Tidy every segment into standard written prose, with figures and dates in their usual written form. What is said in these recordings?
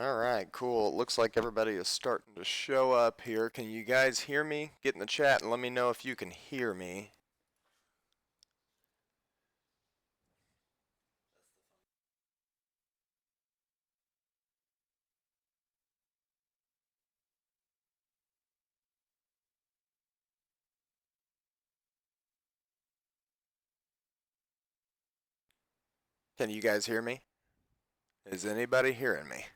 All right, cool. It looks like everybody is starting to show up here. Can you guys hear me? Get in the chat and let me know if you can hear me. Can you guys hear me? Is anybody hearing me?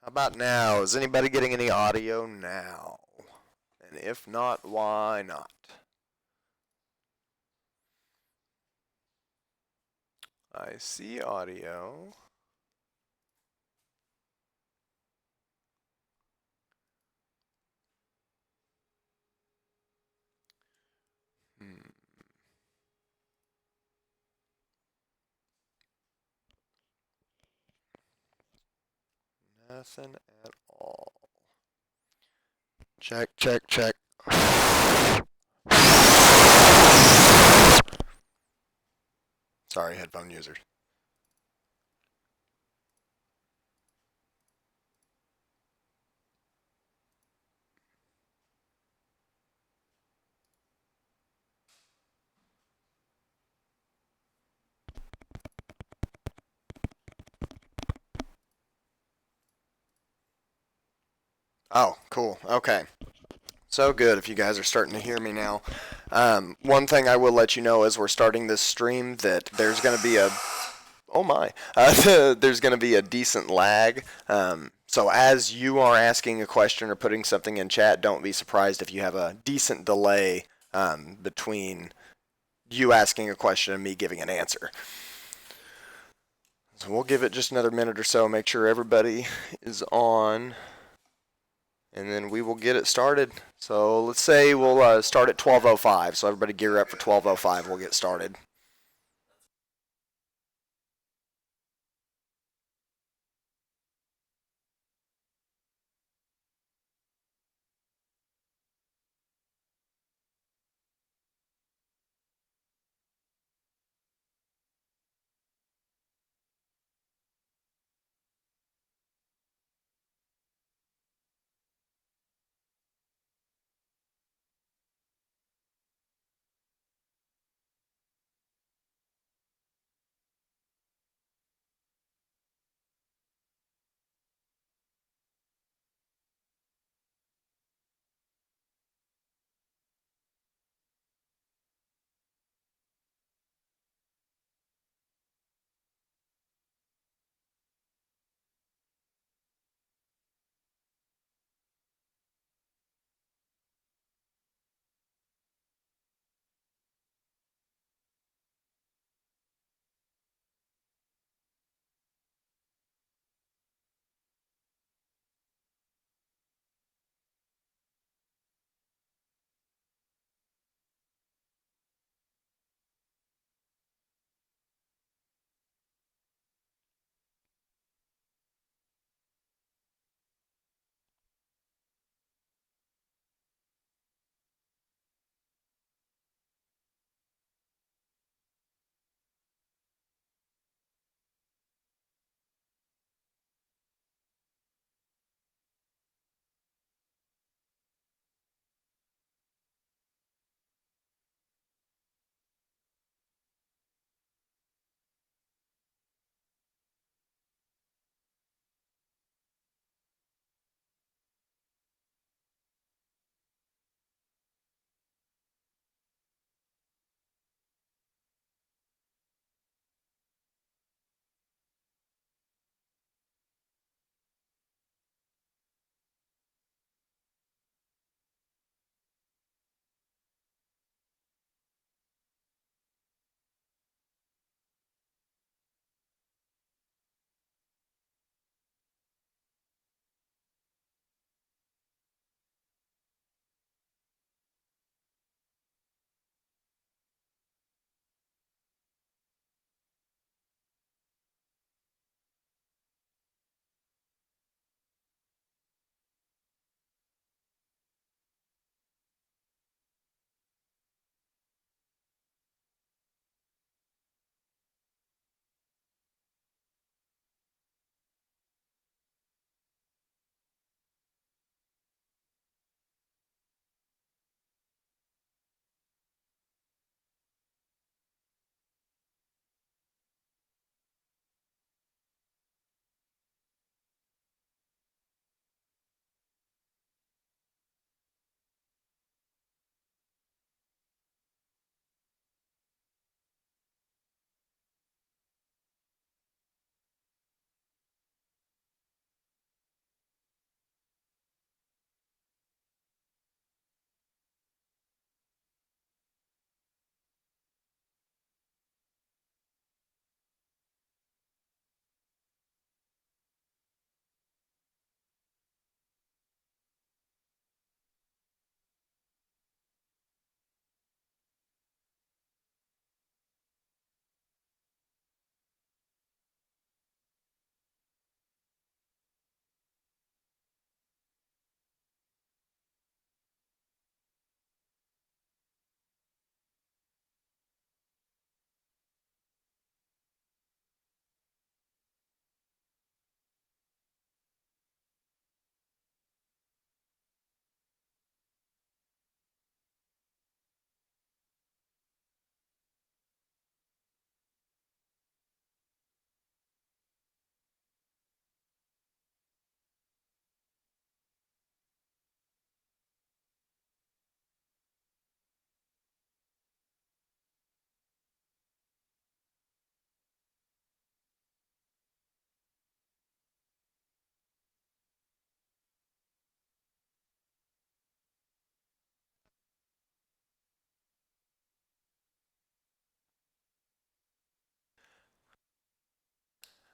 How about now? Is anybody getting any audio now? And if not, why not? I see audio. Hmm, nothing at all. Check, check, check. Sorry, headphone users. Oh, cool. Okay. So good if you guys are starting to hear me now. One thing I will let you know as we're starting this stream that there's going to be a oh my, there's going to be a decent lag. So as you are asking a question or putting something in chat, don't be surprised if you have a decent delay between you asking a question and me giving an answer. So we'll give it just another minute or so, make sure everybody is on, and then we will get it started. So let's say we'll start at 12:05. So everybody gear up for 12:05. We'll get started.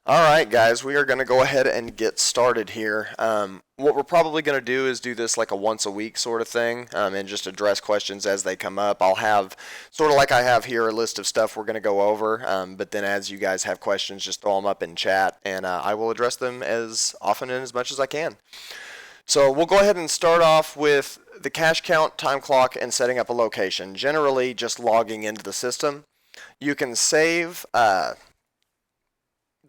All right, guys, we are going to go ahead and get started here. What we're probably going to do is do this like a once a week sort of thing, and just address questions as they come up. I'll have, sort of like I have here, a list of stuff we're going to go over, but then as you guys have questions, just throw them up in chat, and I will address them as often and as much as I can. So we'll go ahead and start off with the cash count, time clock, and setting up a location. Generally, just logging into the system. You can save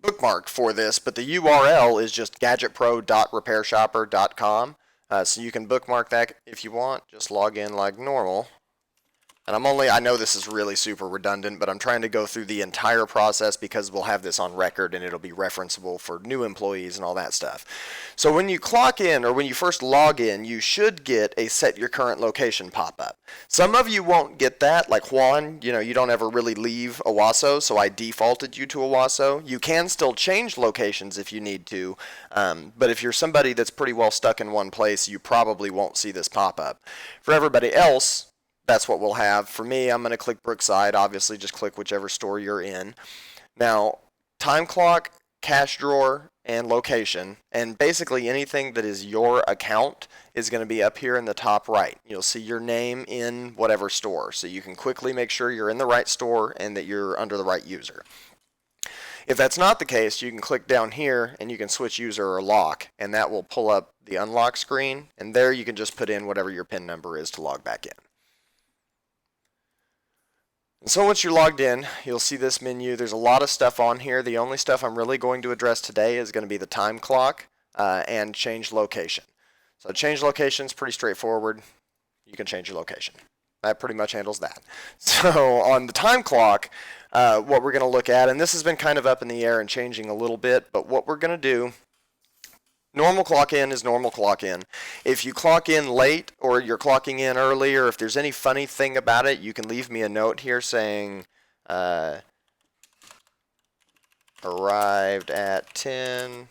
bookmark for this, but the URL is just gadgetpro.repairshopr.com. So you can bookmark that if you want. Just log in like normal. And I know this is really super redundant, but I'm trying to go through the entire process because we'll have this on record and it'll be referenceable for new employees and all that stuff. So when you clock in, or when you first log in, you should get a set your current location pop-up. Some of you won't get that, like Juan, you don't ever really leave Owasso, so I defaulted you to Owasso. You can still change locations if you need to, but if you're somebody that's pretty well stuck in one place, you probably won't see this pop-up. For everybody else, that's what we'll have. For me, I'm going to click Brookside. Obviously, just click whichever store you're in. Now, time clock, cash drawer, and location, and basically anything that is your account is going to be up here in the top right. You'll see your name in whatever store, so you can quickly make sure you're in the right store and that you're under the right user. If that's not the case, you can click down here and you can switch user or lock, and that will pull up the unlock screen, and there you can just put in whatever your PIN number is to log back in. And so once you're logged in, you'll see this menu. There's a lot of stuff on here. The only stuff I'm really going to address today is going to be the time clock and change location. So change location is pretty straightforward. You can change your location. That pretty much handles that. So on the time clock, what we're going to look at, and this has been kind of up in the air and changing a little bit, but what we're going to do, normal clock in is normal clock in. If you clock in late or you're clocking in early, or if there's any funny thing about it, you can leave me a note here saying arrived at 10,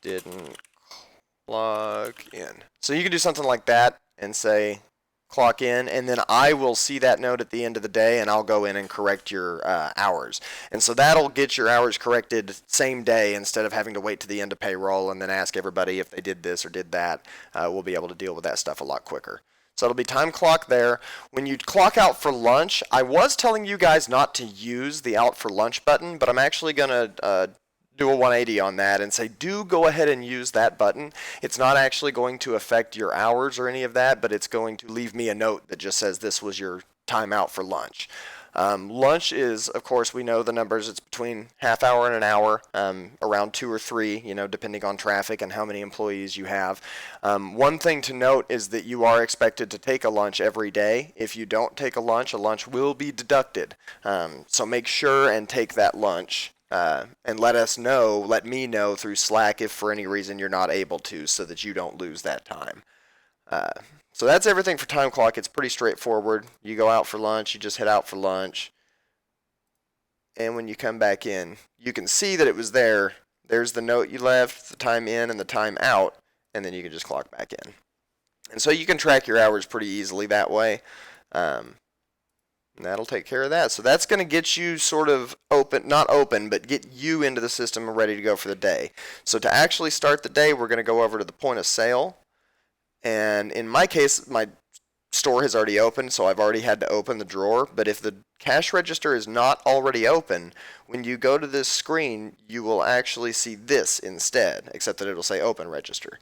didn't clock in. So you can do something like that and say clock in, and then I will see that note at the end of the day, and I'll go in and correct your hours. And so that'll get your hours corrected same day instead of having to wait to the end of payroll and then ask everybody if they did this or did that. We'll be able to deal with that stuff a lot quicker. So it'll be time clock there. When you clock out for lunch, I was telling you guys not to use the out for lunch button, but I'm actually going to do a 180 on that and say do go ahead and use that button. It's not actually going to affect your hours or any of that, but it's going to leave me a note that just says this was your time out for lunch. Lunch is, of course, we know the numbers. It's between half hour and an hour, around 2 or 3, depending on traffic and how many employees you have. One thing to note is that you are expected to take a lunch every day. If you don't take a lunch will be deducted. So make sure and take that lunch. And let me know through Slack if for any reason you're not able to, so that you don't lose that time. So that's everything for time clock. It's pretty straightforward. You go out for lunch, you just head out for lunch. And when you come back in, you can see that it was there. There's the note you left, the time in and the time out, and then you can just clock back in. And so you can track your hours pretty easily that way. And that'll take care of that. So that's going to get you sort of not open, but get you into the system and ready to go for the day. So to actually start the day, we're going to go over to the point of sale. And in my case, my store has already opened, so I've already had to open the drawer. But if the cash register is not already open, when you go to this screen, you will actually see this instead, except that it'll say open register.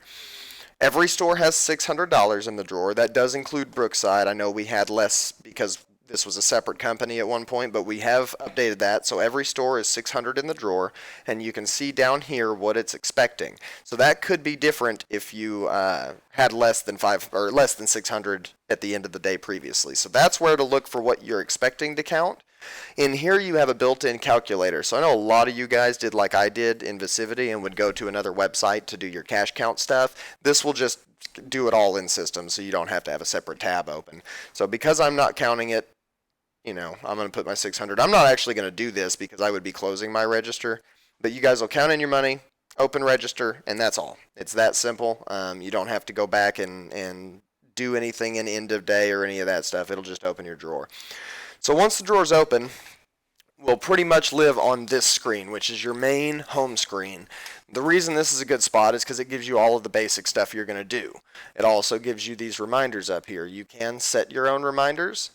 Every store has $600 in the drawer. That does include Brookside. I know we had less because this was a separate company at one point, but we have updated that. So every store is $600 in the drawer, and you can see down here what it's expecting. So that could be different if you had less than $600 at the end of the day previously. So that's where to look for what you're expecting to count. In here you have a built-in calculator. So I know a lot of you guys did like I did in Visivity and would go to another website to do your cash count stuff. This will just do it all in system, so you don't have to have a separate tab open. So because I'm not counting it, I'm going to put my 600. I'm not actually going to do this because I would be closing my register, but you guys will count in your money, open register, and that's all. It's that simple. You don't have to go back and do anything in end of day or any of that stuff. It'll just open your drawer. So once the drawer's open, will pretty much live on this screen, which is your main home screen. The reason this is a good spot is because it gives you all of the basic stuff you're going to do. It also gives you these reminders up here. You can set your own reminders.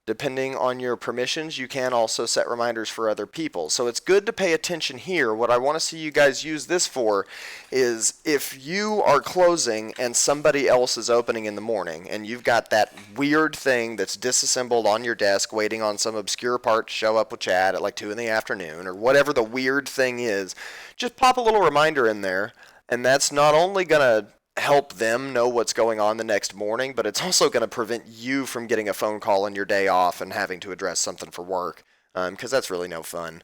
Depending on your permissions, you can also set reminders for other people. So it's good to pay attention here. What I want to see you guys use this for is if you are closing and somebody else is opening in the morning and you've got that weird thing that's disassembled on your desk waiting on some obscure part to show up with Chad at like 2 in the afternoon or whatever the weird thing is, just pop a little reminder in there, and that's not only going to help them know what's going on the next morning, but it's also going to prevent you from getting a phone call on your day off and having to address something for work, because that's really no fun.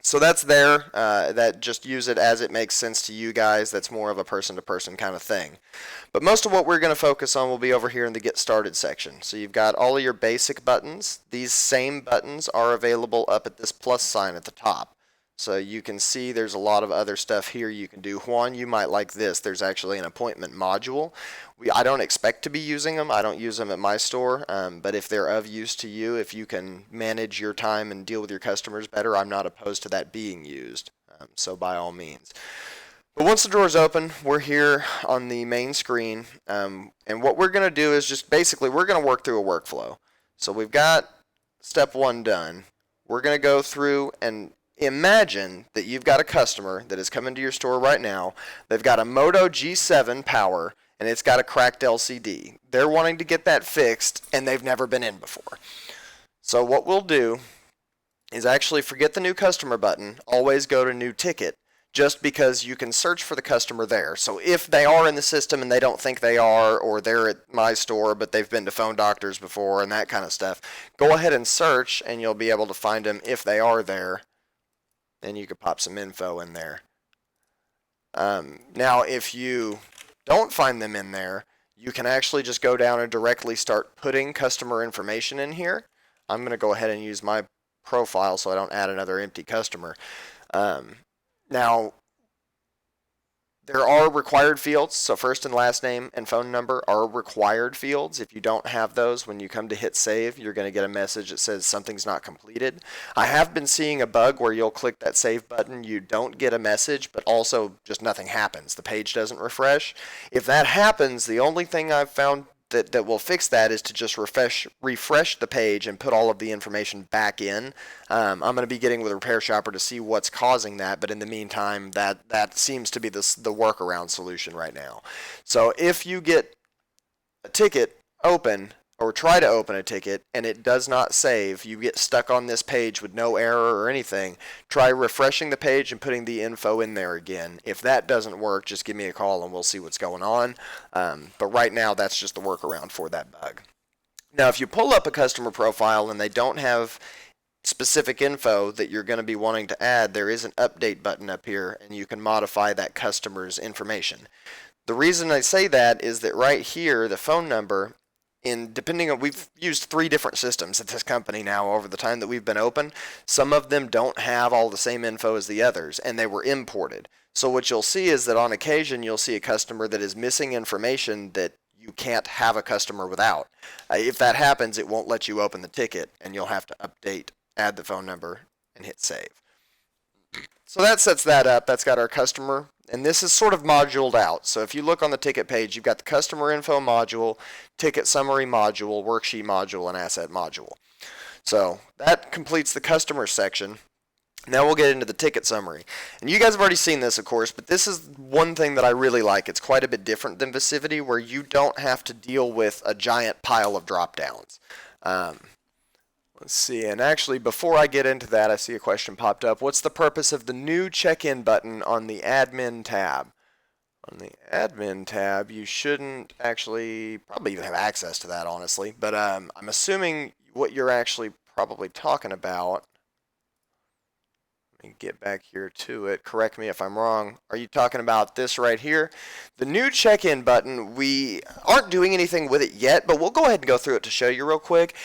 So that's there. That just use it as it makes sense to you guys. That's more of a person-to-person kind of thing. But most of what we're going to focus on will be over here in the Get Started section. So you've got all of your basic buttons. These same buttons are available up at this plus sign at the top. So you can see there's a lot of other stuff here you can do. Juan, you might like this. There's actually an appointment module. I don't expect to be using them. I don't use them at my store. But if they're of use to you, if you can manage your time and deal with your customers better, I'm not opposed to that being used. So by all means. But once the door's open, we're here on the main screen. And what we're going to do is just basically we're going to work through a workflow. So we've got step 1 done. We're going to go through and imagine that you've got a customer that is coming to your store right now. They've got a Moto G7 power and it's got a cracked LCD. They're wanting to get that fixed and they've never been in before. So what we'll do is actually forget the new customer button, always go to new ticket, just because you can search for the customer there. So if they are in the system and they don't think they are, or they're at my store but they've been to Phone Doctors before and that kind of stuff, go ahead and search and you'll be able to find them if they are there. Then you could pop some info in there. Now, if you don't find them in there, you can actually just go down and directly start putting customer information in here. I'm going to go ahead and use my profile so I don't add another empty customer. Now, there are required fields, so first and last name and phone number are required fields. If you don't have those, when you come to hit save, you're going to get a message that says something's not completed. I have been seeing a bug where you'll click that save button, you don't get a message, but also just nothing happens. The page doesn't refresh. If that happens, the only thing I've found that will fix that is to just refresh the page and put all of the information back in. I'm going to be getting with RepairShopr to see what's causing that, but in the meantime, that seems to be the workaround solution right now. So if you get a ticket open, or try to open a ticket, and it does not save, you get stuck on this page with no error or anything, try refreshing the page and putting the info in there again. If that doesn't work, just give me a call and we'll see what's going on. But right now, that's just the workaround for that bug. Now, if you pull up a customer profile and they don't have specific info that you're going to be wanting to add, there is an update button up here, and you can modify that customer's information. The reason I say that is that right here, the phone number, depending on, we've used 3 different systems at this company now over the time that we've been open. Some of them don't have all the same info as the others, and they were imported. So what you'll see is that on occasion you'll see a customer that is missing information that you can't have a customer without. If that happens, it won't let you open the ticket, and you'll have to update, add the phone number, and hit save. So that sets that up. That's got our customer, and this is sort of moduled out. So if you look on the ticket page, you've got the customer info module, ticket summary module, worksheet module, and asset module. So that completes the customer section. Now we'll get into the ticket summary. And you guys have already seen this, of course, but this is one thing that I really like. It's quite a bit different than Visivity, where you don't have to deal with a giant pile of drop-downs. Let's see, and actually before I get into that, I see a question popped up. What's the purpose of the new check-in button on the admin tab? On the admin tab, you shouldn't actually probably even have access to that, honestly, but I'm assuming what you're actually probably talking about. Let me get back here to it. Correct me if I'm wrong. Are you talking about this right here? The new check-in button, we aren't doing anything with it yet, but we'll go ahead and go through it to show you real quick.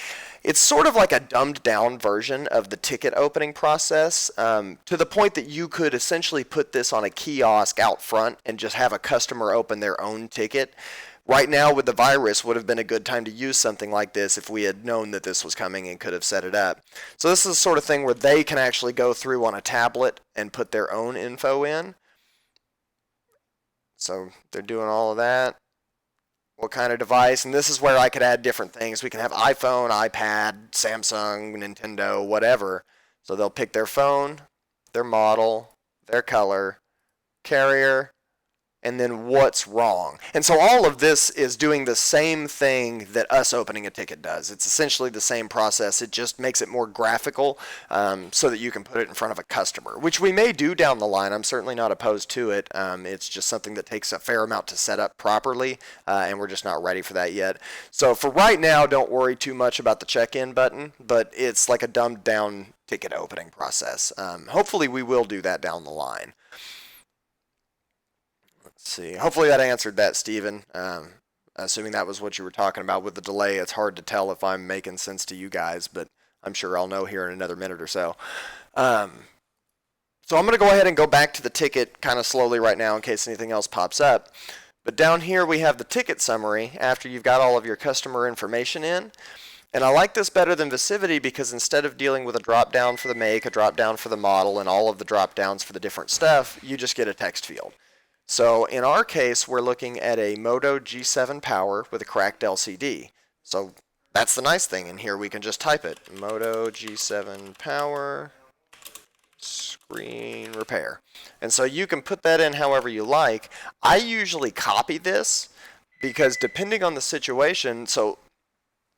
It's sort of like a dumbed down version of the ticket opening process, to the point that you could essentially put this on a kiosk out front and just have a customer open their own ticket. Right now with the virus would have been a good time to use something like this if we had known that this was coming and could have set it up. So this is the sort of thing where they can actually go through on a tablet and put their own info in. So they're doing all of that. What kind of device? And this is where I could add different things. We can have iPhone, iPad, Samsung, Nintendo, whatever. So they'll pick their phone, their model, their color, carrier, and then what's wrong. And so all of this is doing the same thing that us opening a ticket does. It's essentially the same process. It just makes it more graphical so that you can put it in front of a customer, which we may do down the line. I'm certainly not opposed to it. It's just something that takes a fair amount to set up properly, and we're just not ready for that yet. So for right now, don't worry too much about the check-in button, but it's like a dumbed down ticket opening process. Hopefully we will do that down the line. See. Hopefully that answered that, Stephen. Assuming that was what you were talking about with the delay, it's hard to tell if I'm making sense to you guys, but I'm sure I'll know here in another minute or so. So I'm going to go ahead and go back to the ticket kind of slowly right now in case anything else pops up. But down here we have the ticket summary after you've got all of your customer information in. And I like this better than Visivity because instead of dealing with a drop down for the make, a drop down for the model, and all of the drop downs for the different stuff, you just get a text field. So in our case, we're looking at a Moto G7 Power with a cracked LCD. So that's the nice thing. In here, we can just type it. Moto G7 Power screen repair. And so you can put that in however you like. I usually copy this because depending on the situation, so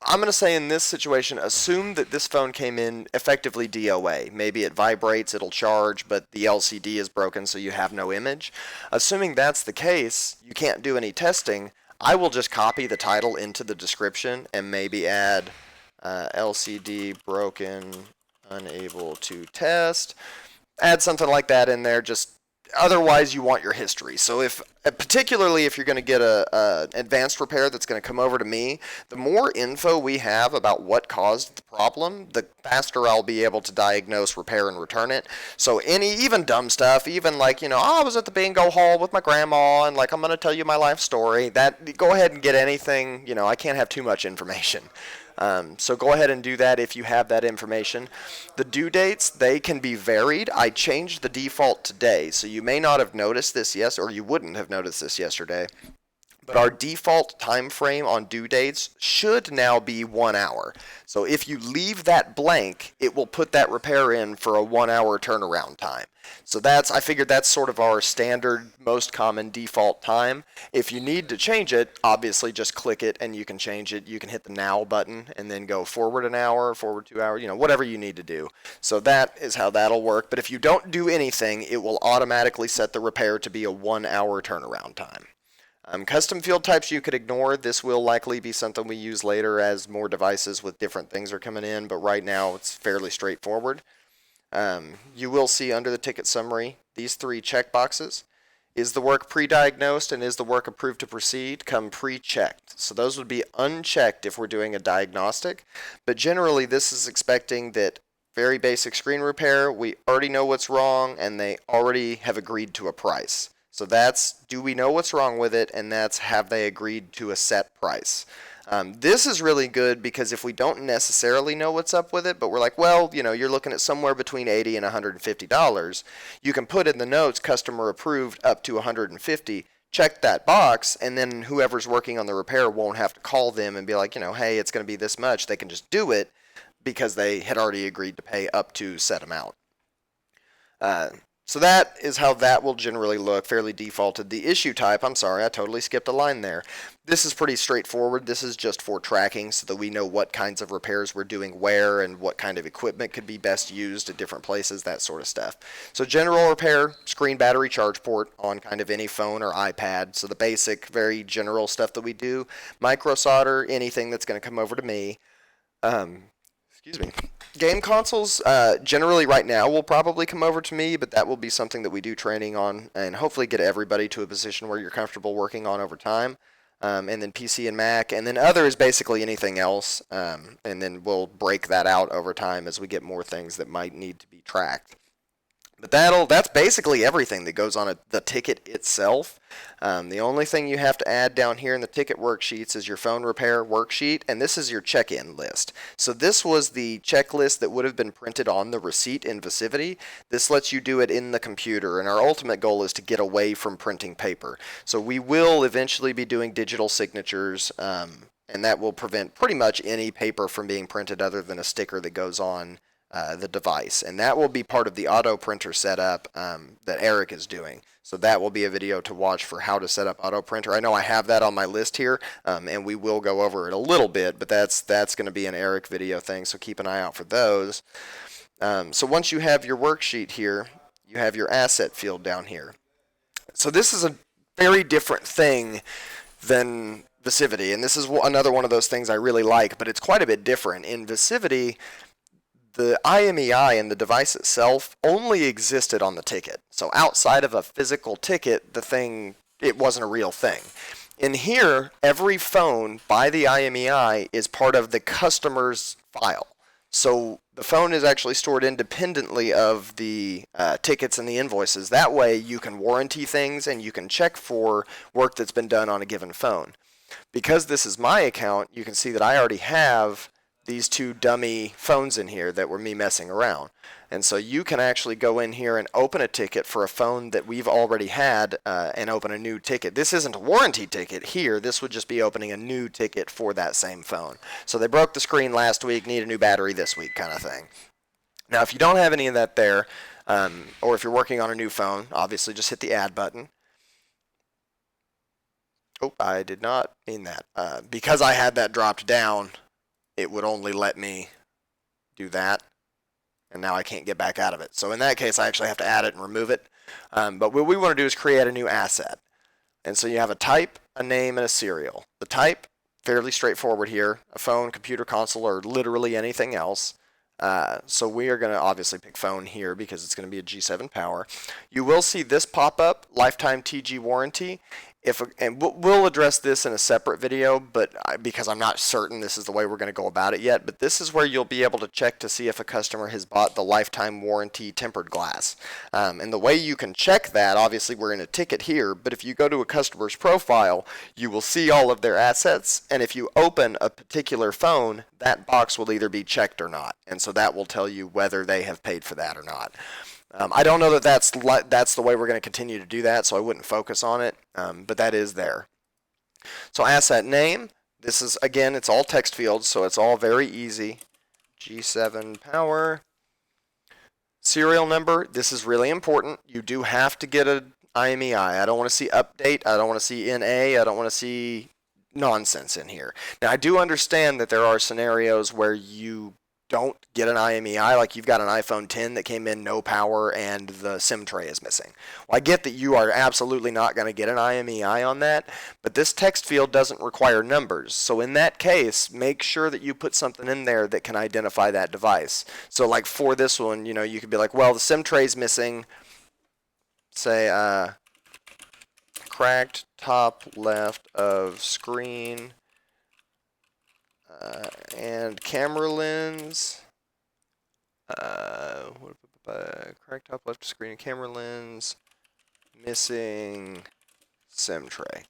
I'm going to say in this situation, assume that this phone came in effectively DOA. Maybe it vibrates, it'll charge, but the LCD is broken so you have no image. Assuming that's the case, you can't do any testing. I will just copy the title into the description and maybe add LCD broken, unable to test. Add something like that in there. Just otherwise you want your history. So if particularly if you're going to get a advanced repair that's going to come over to me, the more info we have about what caused the problem, the faster I'll be able to diagnose, repair, and return it. So even dumb stuff, even like, I was at the bingo hall with my grandma and like I'm going to tell you my life story, that go ahead and get anything, I can't have too much information. So go ahead and do that if you have that information. The due dates, they can be varied. I changed the default today, so you may not have noticed this or you wouldn't have noticed this yesterday. But our default time frame on due dates should now be 1 hour. So if you leave that blank, it will put that repair in for a 1 hour turnaround time. So I figured that's sort of our standard, most common default time. If you need to change it, obviously just click it and you can change it. You can hit the now button and then go forward an hour, forward 2 hours, whatever you need to do. So that is how that'll work. But if you don't do anything, it will automatically set the repair to be a 1 hour turnaround time. Custom field types you could ignore. This will likely be something we use later as more devices with different things are coming in, but right now it's fairly straightforward. You will see under the ticket summary these 3 checkboxes. Is the work pre-diagnosed and is the work approved to proceed? Come pre-checked. So those would be unchecked if we're doing a diagnostic, but generally this is expecting that very basic screen repair, we already know what's wrong and they already have agreed to a price. So that's, do we know what's wrong with it, and that's, have they agreed to a set price? This is really good because if we don't necessarily know what's up with it, but we're like, well, you're looking at somewhere between $80 and $150, you can put in the notes, customer approved up to $150, check that box, and then whoever's working on the repair won't have to call them and be like, hey, it's going to be this much. They can just do it because they had already agreed to pay up to set amount. So that is how that will generally look, fairly defaulted. The issue type, I'm sorry, I totally skipped a line there. This is pretty straightforward. This is just for tracking so that we know what kinds of repairs we're doing where and what kind of equipment could be best used at different places, that sort of stuff. So general repair, screen battery charge port on kind of any phone or iPad. So the basic, very general stuff that we do. Micro solder, anything that's going to come over to me. Excuse me. Game consoles, generally right now will probably come over to me, but that will be something that we do training on and hopefully get everybody to a position where you're comfortable working on over time. And then PC and Mac, and then other is basically anything else, and then we'll break that out over time as we get more things that might need to be tracked. But that's basically everything that goes on the ticket itself. The only thing you have to add down here in the ticket worksheets is your phone repair worksheet, and this is your check-in list. So this was the checklist that would have been printed on the receipt in Visivity. This lets you do it in the computer, and our ultimate goal is to get away from printing paper. So we will eventually be doing digital signatures, and that will prevent pretty much any paper from being printed other than a sticker that goes on the device, and that will be part of the auto printer setup that Eric is doing. So that will be a video to watch for how to set up auto printer. I know I have that on my list here, and we will go over it a little bit, but that's going to be an Eric video thing, so keep an eye out for those. So once you have your worksheet here, you have your asset field down here. So this is a very different thing than Visivity, and this is another one of those things I really like, but it's quite a bit different. In Visivity, the IMEI and the device itself only existed on the ticket. So outside of a physical ticket, it wasn't a real thing. In here, every phone by the IMEI is part of the customer's file. So the phone is actually stored independently of the tickets and the invoices. That way you can warranty things and you can check for work that's been done on a given phone. Because this is my account, you can see that I already have these two dummy phones in here that were me messing around. And so you can actually go in here and open a ticket for a phone that we've already had and open a new ticket. This isn't a warranty ticket here. This would just be opening a new ticket for that same phone. So they broke the screen last week, need a new battery this week kind of thing. Now if you don't have any of that there, or if you're working on a new phone, obviously just hit the add button. Oh, I did not mean that. Because I had that dropped down, it would only let me do that, and now I can't get back out of it. So in that case, I actually have to add it and remove it. But what we want to do is create a new asset. And so you have a type, a name, and a serial. The type, fairly straightforward here, a phone, computer, console, or literally anything else. So we are going to obviously pick phone here because it's going to be a G7 power. You will see this pop up, lifetime TG warranty. And we'll address this in a separate video, but because I'm not certain this is the way we're going to go about it yet, but this is where you'll be able to check to see if a customer has bought the lifetime warranty tempered glass. And the way you can check that, obviously we're in a ticket here, but if you go to a customer's profile, you will see all of their assets, and if you open a particular phone, that box will either be checked or not, and so that will tell you whether they have paid for that or not. I don't know that that's the way we're going to continue to do that, so I wouldn't focus on it, but that is there. So asset name, this is, again, it's all text fields, so it's all very easy. G7 power. Serial number, this is really important. You do have to get an IMEI. I don't want to see update. I don't want to see NA. I don't want to see nonsense in here. Now, I do understand that there are scenarios where you don't get an IMEI, like you've got an iPhone 10 that came in no power and the SIM tray is missing. Well, I get that you are absolutely not going to get an IMEI on that, but this text field doesn't require numbers. So in that case, make sure that you put something in there that can identify that device. So like for this one, you could be like, well, the SIM tray is missing, say, cracked top left of screen, and camera lens, cracked top left screen and camera lens, missing SIM tray.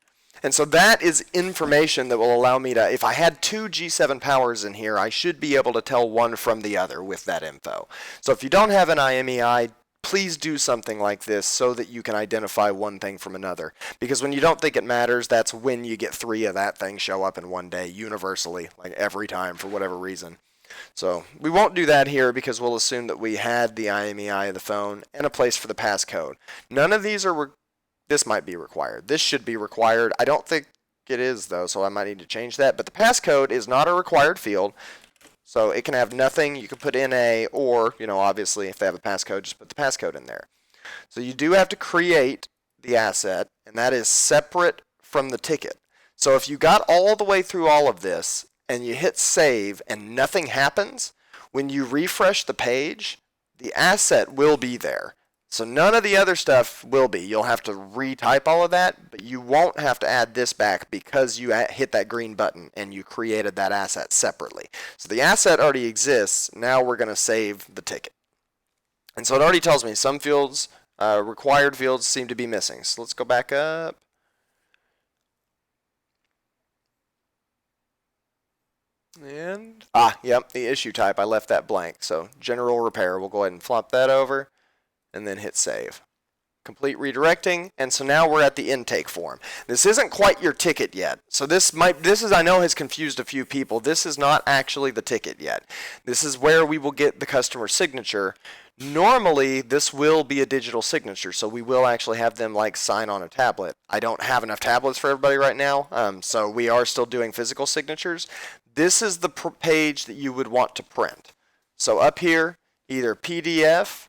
And so that is information that will allow me to, if I had two G7 powers in here, I should be able to tell one from the other with that info. So if you don't have an IMEI, please do something like this so that you can identify one thing from another. Because when you don't think it matters, that's when you get 3 of that thing show up in one day, universally, like every time for whatever reason. So we won't do that here because we'll assume that we had the IMEI of the phone and a place for the passcode. None of these are, this might be required. This should be required. I don't think it is though, so I might need to change that. But the passcode is not a required field. So it can have nothing. You can put NA or, obviously if they have a passcode, just put the passcode in there. So you do have to create the asset, and that is separate from the ticket. So if you got all the way through all of this and you hit save and nothing happens, when you refresh the page, the asset will be there. So none of the other stuff will be. You'll have to retype all of that, but you won't have to add this back because you hit that green button and you created that asset separately. So the asset already exists. Now we're going to save the ticket. And so it already tells me some fields, required fields seem to be missing. So let's go back up. And, yep, the issue type, I left that blank. So general repair, we'll go ahead and flop that over and then hit save. Complete redirecting, and so now we're at the intake form. This isn't quite your ticket yet. So this is, I know, has confused a few people. This is not actually the ticket yet. This is where we will get the customer signature. Normally, this will be a digital signature, so we will actually have them like sign on a tablet. I don't have enough tablets for everybody right now, so we are still doing physical signatures. This is the page that you would want to print. So up here, either PDF,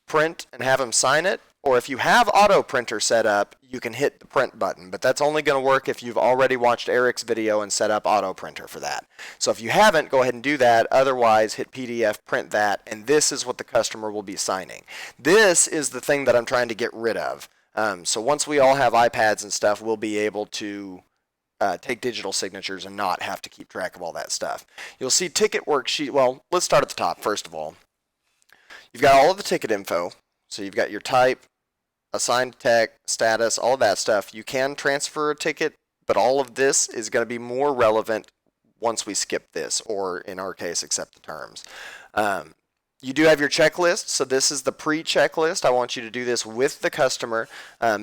print, and have them sign it, or if you have auto printer set up, you can hit the print button, but that's only going to work if you've already watched Eric's video and set up auto printer for that. So if you haven't, go ahead and do that. Otherwise, hit PDF, print that, and this is what the customer will be signing. This is the thing that I'm trying to get rid of. So once we all have iPads and stuff, we'll be able to take digital signatures and not have to keep track of all that stuff. You'll see ticket worksheet. Well, let's start at the top first of all. You've got all of the ticket info. So you've got your type, assigned tech, status, all of that stuff. You can transfer a ticket, but all of this is going to be more relevant once we skip this, or in our case, accept the terms. You do have your checklist, so this is the pre-checklist. I want you to do this with the customer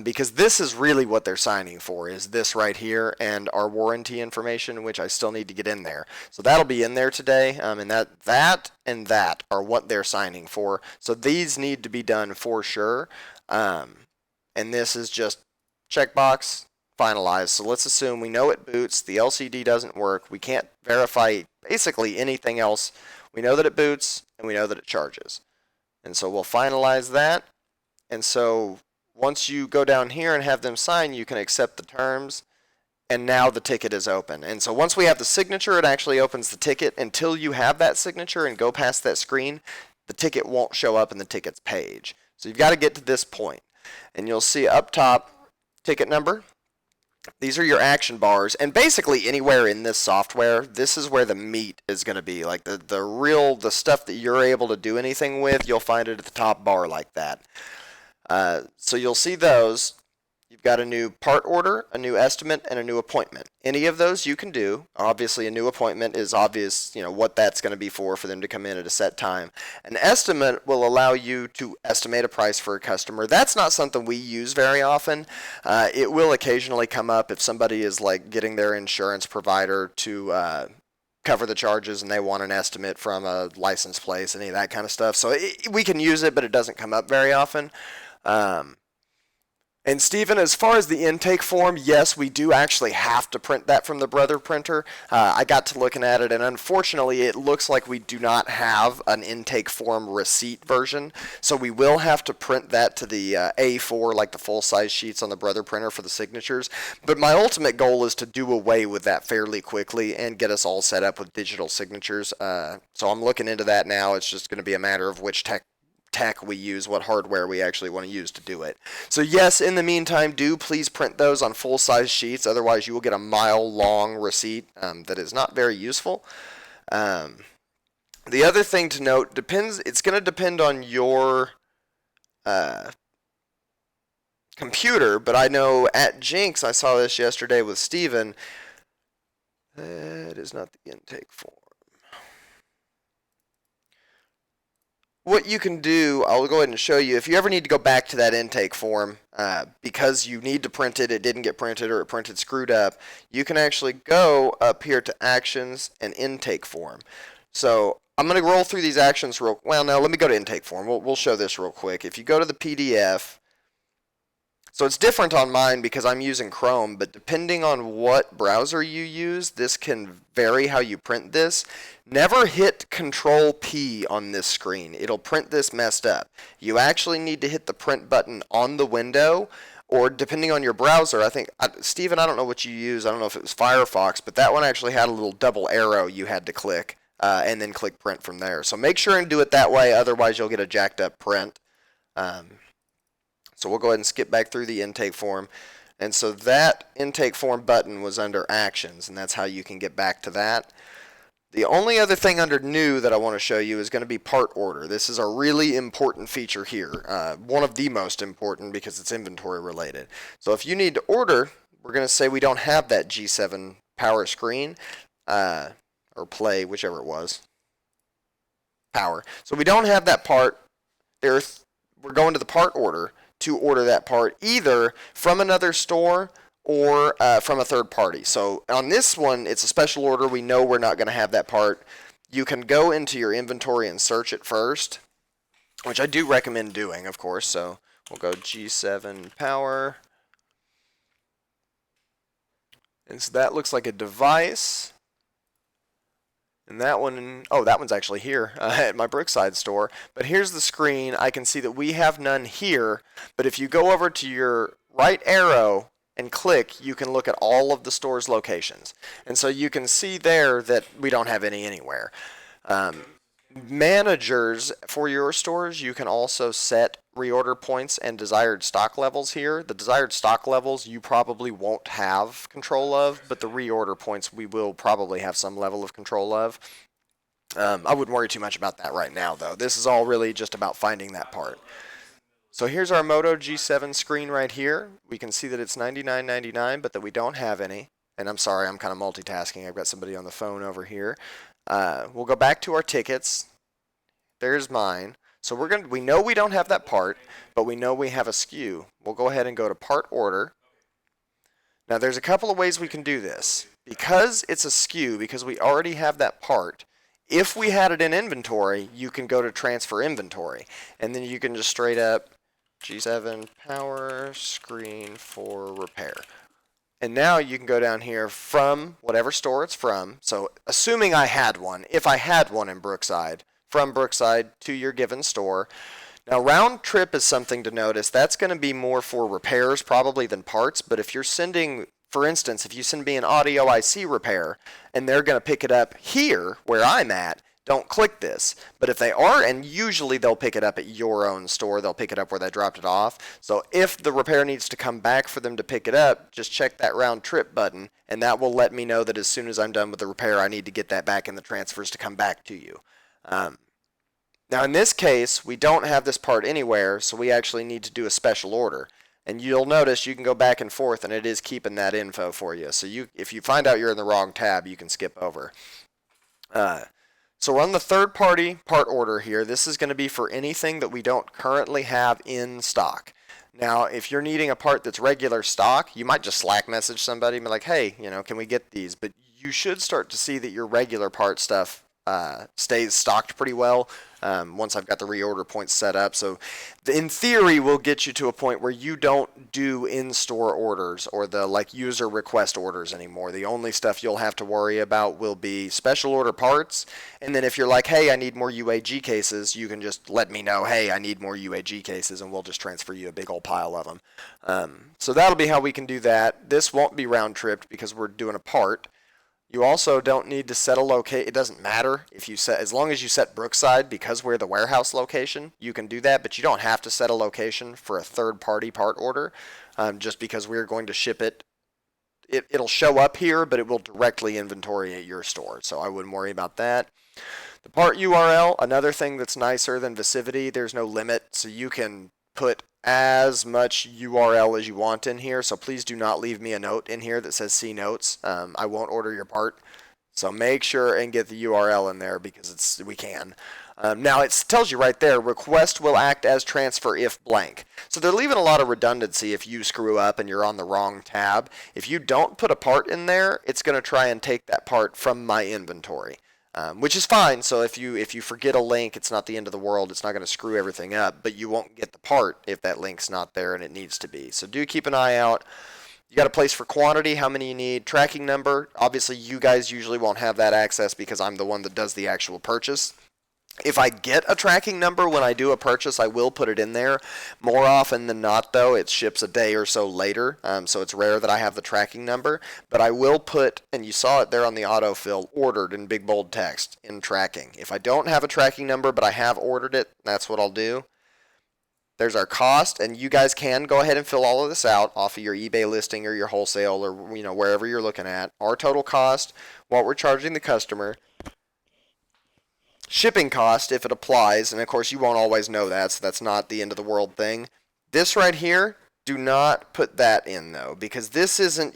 because this is really what they're signing for, is this right here and our warranty information, which I still need to get in there. So that'll be in there today, and that and that are what they're signing for. So these need to be done for sure, and this is just checkbox, finalized. So let's assume we know it boots, the LCD doesn't work, we can't verify basically anything else. We know that it boots, and we know that it charges. And so we'll finalize that. And so once you go down here and have them sign, you can accept the terms, and now the ticket is open. And so once we have the signature, it actually opens the ticket. Until you have that signature and go past that screen, the ticket won't show up in the tickets page. So you've got to get to this point. And you'll see up top, ticket number. These are your action bars, and basically anywhere in this software, this is where the meat is going to be. Like the stuff that you're able to do anything with, you'll find it at the top bar like that. So you'll see those. You've got a new part order, a new estimate, and a new appointment. Any of those you can do. Obviously, a new appointment is obvious, what that's going to be for them to come in at a set time. An estimate will allow you to estimate a price for a customer. That's not something we use very often. It will occasionally come up if somebody is like getting their insurance provider to cover the charges and they want an estimate from a license plate, any of that kind of stuff. So we can use it, but it doesn't come up very often. And Stephen, as far as the intake form, yes, we do actually have to print that from the Brother printer. I got to looking at it, and unfortunately, it looks like we do not have an intake form receipt version. So we will have to print that to the A4, like the full-size sheets on the Brother printer for the signatures. But my ultimate goal is to do away with that fairly quickly and get us all set up with digital signatures. So I'm looking into that now. It's just going to be a matter of which tech we use, what hardware we actually want to use to do it. So yes, in the meantime, do please print those on full-size sheets. Otherwise, you will get a mile-long receipt that is not very useful. The other thing to note, it's going to depend on your computer, but I know at Jinx, I saw this yesterday with Steven. That is not the intake form. What you can do, I'll go ahead and show you, if you ever need to go back to that intake form because you need to print it, it didn't get printed, or it printed screwed up, you can actually go up here to Actions and Intake Form. So I'm going to roll through these actions no, let me go to Intake Form. We'll show this real quick. If you go to the PDF, so it's different on mine because I'm using Chrome, but depending on what browser you use, this can vary how you print this. Never hit Control P on this screen. It'll print this messed up. You actually need to hit the print button on the window, or depending on your browser, I think, Steven, I don't know what you use. I don't know if it was Firefox, but that one actually had a little double arrow you had to click, and then click print from there. So make sure and do it that way, otherwise you'll get a jacked up print. So we'll go ahead and skip back through the intake form. And so that intake form button was under Actions, and that's how you can get back to that. The only other thing under new that I want to show you is going to be part order. This is a really important feature here. One of the most important because it's inventory related. So if you need to order, we're going to say we don't have that G7 power screen, or play, whichever it was. Power. So we don't have that part. We're going to the part order to order that part either from another store or from a third party. So on this one, it's a special order. We know we're not going to have that part. You can go into your inventory and search it first, which I do recommend doing, of course. So we'll go G7 power. And so that looks like a device. And that one, oh, that one's actually here at my Brookside store. But here's the screen. I can see that we have none here. But if you go over to your right arrow and click, you can look at all of the store's locations. And so you can see there that we don't have any anywhere. Managers for your stores, you can also set reorder points and desired stock levels here. The desired stock levels you probably won't have control of, but the reorder points we will probably have some level of control of. I wouldn't worry too much about that right now, though. This is all really just about finding that part. So here's our Moto G7 screen right here. We can see that it's $99.99, but that we don't have any. And I'm sorry, I'm kind of multitasking. I've got somebody on the phone over here. We'll go back to our tickets. There's mine. So we know we don't have that part, but we know we have a SKU. We'll go ahead and go to part order. Now there's a couple of ways we can do this. Because it's a SKU, because we already have that part, if we had it in inventory, you can go to transfer inventory. And then you can just straight up G7 power screen for repair. And now you can go down here from whatever store it's from. So assuming I had one, if I had one in Brookside, from Brookside to your given store. Now round trip is something to notice. That's going to be more for repairs probably than parts. But if you're sending, for instance, if you send me an audio IC repair and they're going to pick it up here where I'm at, don't click this. But if they are, and usually they'll pick it up at your own store, they'll pick it up where they dropped it off. So if the repair needs to come back for them to pick it up, just check that round trip button, and that will let me know that as soon as I'm done with the repair, I need to get that back in the transfers to come back to you. Now in this case, we don't have this part anywhere, so we actually need to do a special order. And you'll notice you can go back and forth, and it is keeping that info for you. So if you find out you're in the wrong tab, you can skip over. So we're on the third party part order here. This is going to be for anything that we don't currently have in stock. Now, if you're needing a part that's regular stock, you might just Slack message somebody and be like, hey, can we get these? But you should start to see that your regular part stuff stays stocked pretty well once I've got the reorder points set up. So in theory, we'll get you to a point where you don't do in-store orders or the user request orders anymore. The only stuff you'll have to worry about will be special order parts. And then if you're like, hey, I need more UAG cases, you can just let me know, hey, I need more UAG cases, and we'll just transfer you a big old pile of them. So that'll be how we can do that. This won't be round tripped because we're doing a part. You also don't need to set a location. It doesn't matter if you set, as long as you set Brookside, because we're the warehouse location, you can do that, but you don't have to set a location for a third-party part order just because we're going to ship it. It'll show up here, but it will directly inventory at your store, so I wouldn't worry about that. The part URL, another thing that's nicer than Visivity, there's no limit, so you can put as much URL as you want in here, so please do not leave me a note in here that says see notes. I won't order your part, so make sure and get the URL in there because we can. Now it tells you right there, request will act as transfer if blank. So they're leaving a lot of redundancy if you screw up and you're on the wrong tab. If you don't put a part in there, it's going to try and take that part from my inventory. Which is fine. So if you forget a link, it's not the end of the world. It's not going to screw everything up, but you won't get the part if that link's not there and it needs to be. So do keep an eye out. You got a place for quantity, how many you need, tracking number. Obviously, you guys usually won't have that access because I'm the one that does the actual purchase. If I get a tracking number when I do a purchase, I will put it in there. More often than not, though, it ships a day or so later, so it's rare that I have the tracking number. But I will put, and you saw it there on the autofill, ordered in big bold text in tracking. If I don't have a tracking number, but I have ordered it, that's what I'll do. There's our cost, and you guys can go ahead and fill all of this out off of your eBay listing or your wholesale or wherever you're looking at. Our total cost, what we're charging the customer. shipping cost if it applies, and of course you won't always know that, so that's not the end of the world thing. This right here, do not put that in though, because this isn't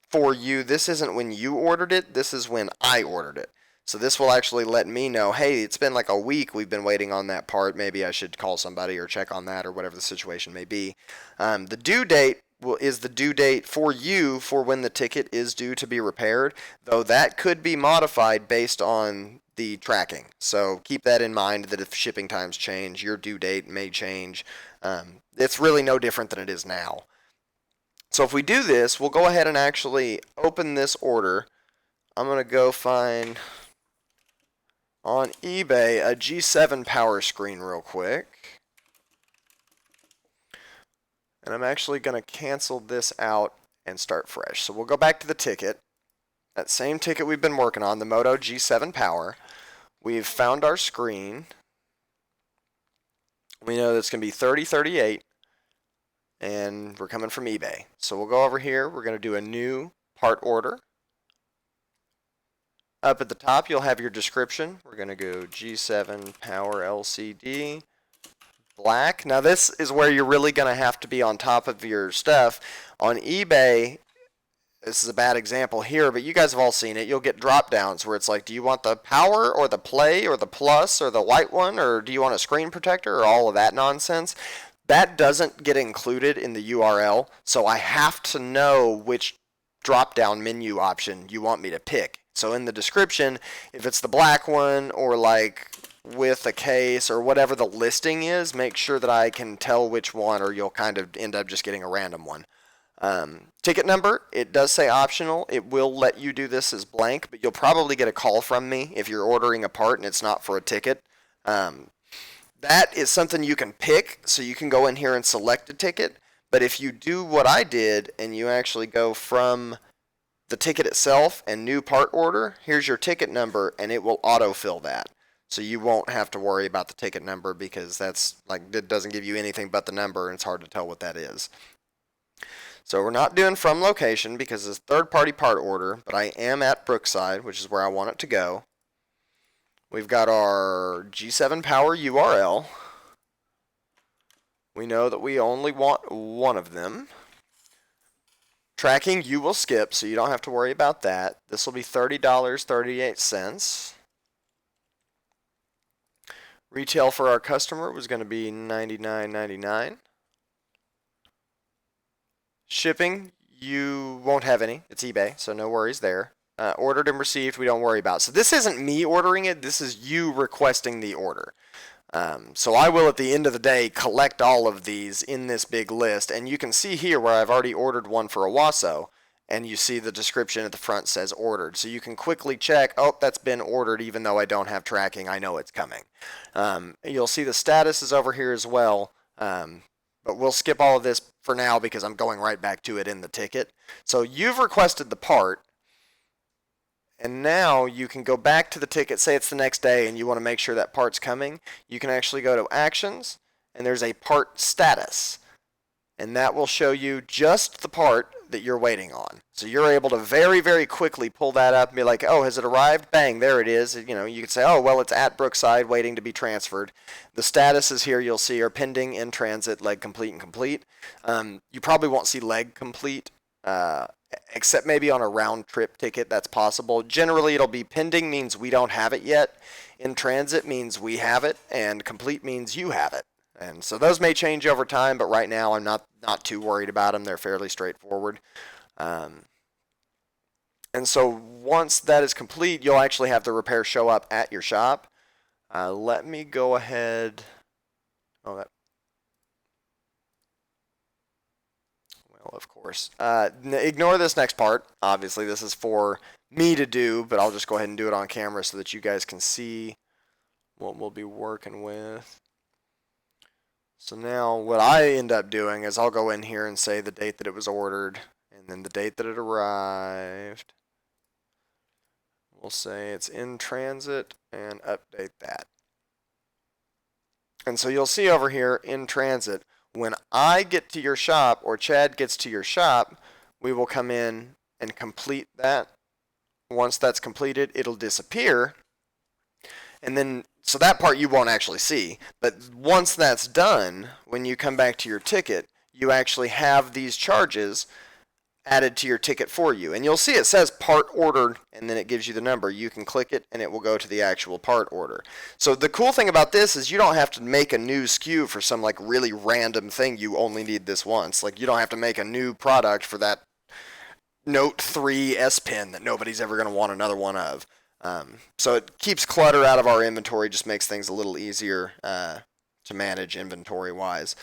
for you. This isn't when you ordered it. This is when I ordered it. So this will actually let me know, hey, it's been like a week we've been waiting on that part. Maybe I should call somebody or check on that or whatever the situation may be. The due date is the due date for you for when the ticket is due to be repaired, though that could be modified based on the tracking. So keep that in mind that if shipping times change, your due date may change. It's really no different than it is now. So if we do this, we'll go ahead and actually open this order. I'm going to go find on eBay a G7 power screen real quick. And I'm actually going to cancel this out and start fresh. So we'll go back to the ticket. That same ticket we've been working on, the Moto G7 Power. We've found our screen. We know that's going to be 3038. And we're coming from eBay. So we'll go over here. We're going to do a new part order. Up at the top, you'll have your description. We're going to go G7 Power LCD. Black. Now this is where you're really going to have to be on top of your stuff. On eBay, this is a bad example here, but you guys have all seen it. You'll get drop downs where it's like, do you want the power or the play or the plus or the white one, or do you want a screen protector or all of that nonsense? That doesn't get included in the URL, so I have to know which drop down menu option you want me to pick. So in the description, if it's the black one or like with a case or whatever the listing is, make sure that I can tell which one, or you'll kind of end up just getting a random one. Ticket number, it does say optional. It will let you do this as blank, but you'll probably get a call from me if you're ordering a part and it's not for a ticket. That is something you can pick, so you can go in here and select a ticket. But if you do what I did and you actually go from the ticket itself and new part order, here's your ticket number, and it will autofill that. So you won't have to worry about the ticket number, because that's like, it doesn't give you anything but the number, and it's hard to tell what that is. So we're not doing from location because it's third-party part order, but I am at Brookside, which is where I want it to go. We've got our G7 Power URL. We know that we only want one of them. Tracking you will skip, so you don't have to worry about that. This will be $30.38. Retail for our customer was going to be $99.99. Shipping, you won't have any. It's eBay, so no worries there. Ordered and received, we don't worry about. So this isn't me ordering it. This is you requesting the order. So I will, at the end of the day, collect all of these in this big list. And you can see here where I've already ordered one for Owasso, and you see the description at the front says ordered. So you can quickly check, oh, that's been ordered, even though I don't have tracking. I know it's coming. You'll see the status is over here as well. But we'll skip all of this for now because I'm going right back to it in the ticket. So you've requested the part, and now you can go back to the ticket. Say it's the next day and you want to make sure that part's coming. You can actually go to Actions, and there's a part status. And that will show you just the part that you're waiting on. So you're able to very, very quickly pull that up and be like, oh, has it arrived? Bang, there it is. You know, you can say, oh, well, it's at Brookside waiting to be transferred. The statuses here you'll see are pending, in transit, leg complete, and complete. You probably won't see leg complete, except maybe on a round trip ticket. That's possible. Generally, it'll be pending means we don't have it yet. In transit means we have it, and complete means you have it. And so those may change over time, but right now I'm not too worried about them. They're fairly straightforward. And so once that is complete, you'll actually have the repair show up at your shop. Let me go ahead. Oh, that. Well, of course. Ignore this next part. Obviously, this is for me to do, but I'll just go ahead and do it on camera so that you guys can see what we'll be working with. So now what I end up doing is I'll go in here and say the date that it was ordered and then the date that it arrived. We'll say it's in transit and update that. And so you'll see over here in transit, when I get to your shop or Chad gets to your shop, we will come in and complete that. Once that's completed, it'll disappear. And then So that part you won't actually see. But once that's done, when you come back to your ticket, you actually have these charges added to your ticket for you. And you'll see it says part ordered, and then it gives you the number. You can click it and it will go to the actual part order. So the cool thing about this is you don't have to make a new SKU for some like really random thing you only need this once. Like you don't have to make a new product for that Note 3 S Pen that nobody's ever going to want another one of. So it keeps clutter out of our inventory, just makes things a little easier to manage inventory wise.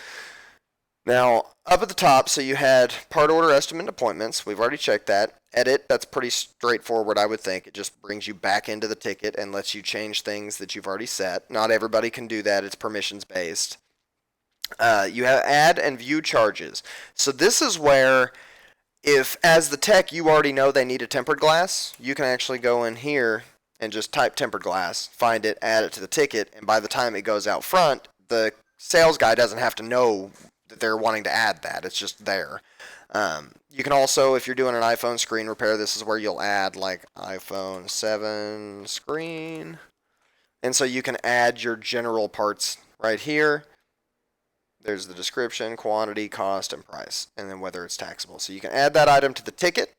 Now, up at the top, so you had part order estimate appointments. We've already checked that. Edit, that's pretty straightforward, I would think. It just brings you back into the ticket and lets you change things that you've already set. Not everybody can do that. It's permissions based. You have add and view charges. So this is where, if as the tech you already know they need a tempered glass, you can actually go in here and just type tempered glass, find it, add it to the ticket, and by the time it goes out front, the sales guy doesn't have to know that they're wanting to add that. It's just there. You can also, if you're doing an iPhone screen repair, this is where you'll add like iPhone 7 screen. And so you can add your general parts right here. There's the description, quantity, cost, and price, and then whether it's taxable. So you can add that item to the ticket.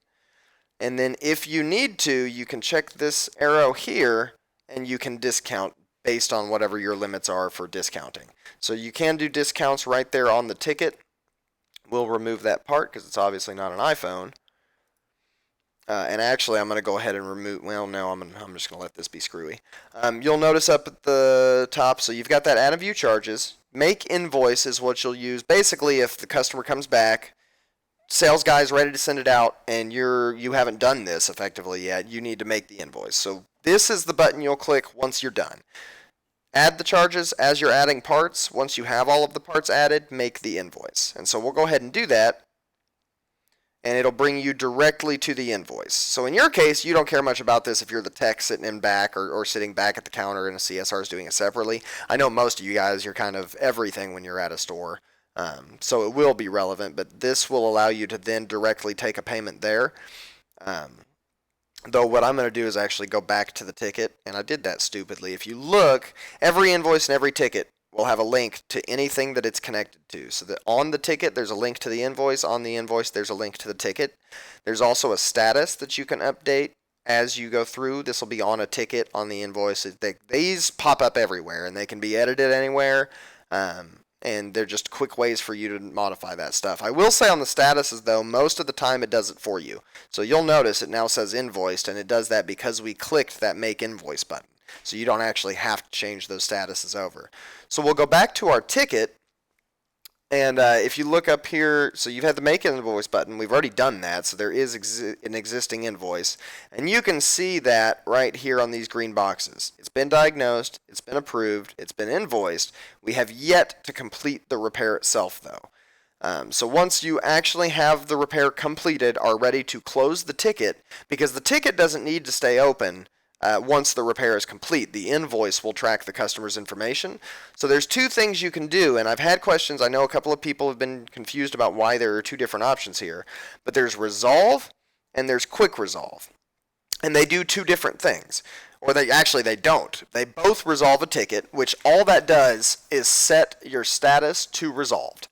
And then if you need to, you can check this arrow here and you can discount based on whatever your limits are for discounting. So you can do discounts right there on the ticket. We'll remove that part because it's obviously not an iPhone. And actually, I'm going to go ahead and remove, well, no, I'm just going to let this be screwy. You'll notice up at the top, so you've got that add and view charges. Make invoice is what you'll use. Basically, if the customer comes back, sales guy's ready to send it out, and you haven't done this effectively yet, you need to make the invoice. So this is the button you'll click once you're done. Add the charges as you're adding parts. Once you have all of the parts added, make the invoice. And so we'll go ahead and do that, and it'll bring you directly to the invoice. So in your case, you don't care much about this if you're the tech sitting in back or sitting back at the counter and a CSR is doing it separately. I know most of you guys, you're kind of everything when you're at a store. So it will be relevant, but this will allow you to then directly take a payment there. Though what I'm going to do is actually go back to the ticket, and I did that stupidly. If you look, every invoice and every ticket will have a link to anything that it's connected to. So that on the ticket, there's a link to the invoice. On the invoice, there's a link to the ticket. There's also a status that you can update as you go through. This will be on a ticket, on the invoice. These pop up everywhere, and they can be edited anywhere. And they're just quick ways for you to modify that stuff. I will say on the statuses, though, most of the time it does it for you. So you'll notice it now says invoiced, and it does that because we clicked that make invoice button. So you don't actually have to change those statuses over. So we'll go back to our ticket, and if you look up here, so you've had the make invoice button. We've already done that, so there is an existing invoice. And you can see that right here on these green boxes. It's been diagnosed, it's been approved, it's been invoiced. We have yet to complete the repair itself, though. So once you actually have the repair completed, are ready to close the ticket, because the ticket doesn't need to stay open. Once the repair is complete, the invoice will track the customer's information. So there's two things you can do, and I've had questions. I know a couple of people have been confused about why there are two different options here. But there's resolve and there's quick resolve. And they do two different things. Or they don't. They both resolve a ticket, which all that does is set your status to resolved.